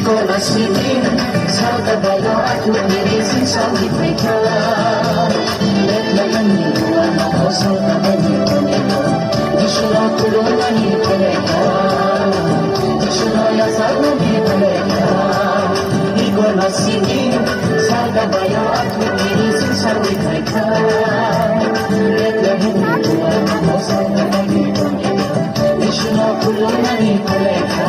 ko nasipin sa kabayo at lumirisin sa likay ka. Let layan niluan ako sa kabayo nito. Di siya tulungan ipalay ka. Di siya yasag na ipalay ka. Di ko nasipin sa kabayo at lumirisin sa likay ka. Let layan niluan ako sa kabayo nito. Di siya tulungan ipalay ka.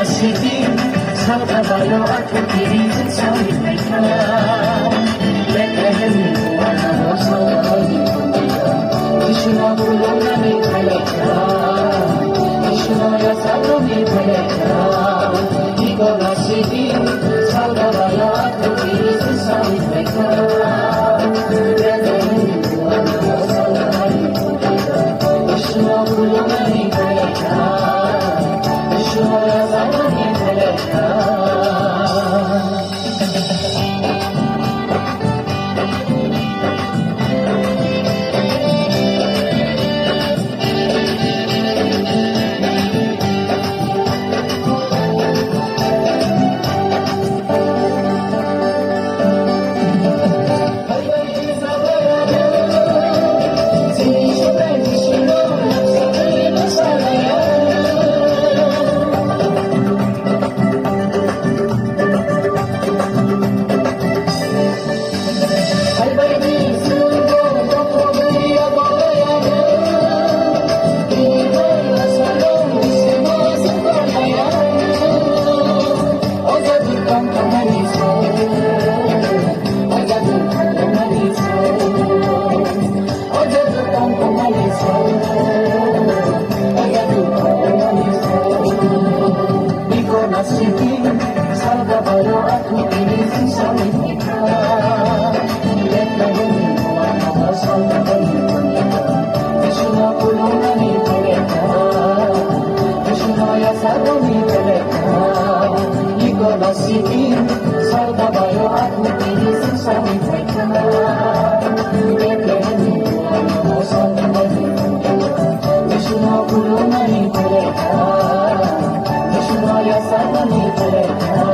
Nasipin sa kabayo at pagkirisin sa likay ka. Let ahead niluan ako sa kabayo nito. Di siya tulong na may palay ka. Di siya yasag na may palay ka. Di ko nasipin sa kabayo at pagkirisin sa likay ka. Let ahead niluan ako sa kabayo nito. Di siya tulong na may palay ka. Di siya yasag na may palay ka. Nasipin sa kabayo at lumirisin sa likay ka. Let layan niluan ako sa kabayo nito. Di siya tulungan ipalay ka. Di siya yasag na ipalay ka. Di ko nasipin sa kabayo at lumirisin sa likay ka. Let layan niluan ako sa kabayo nito. Di siya tulungan ipalay ka. Yasag na may palay ka.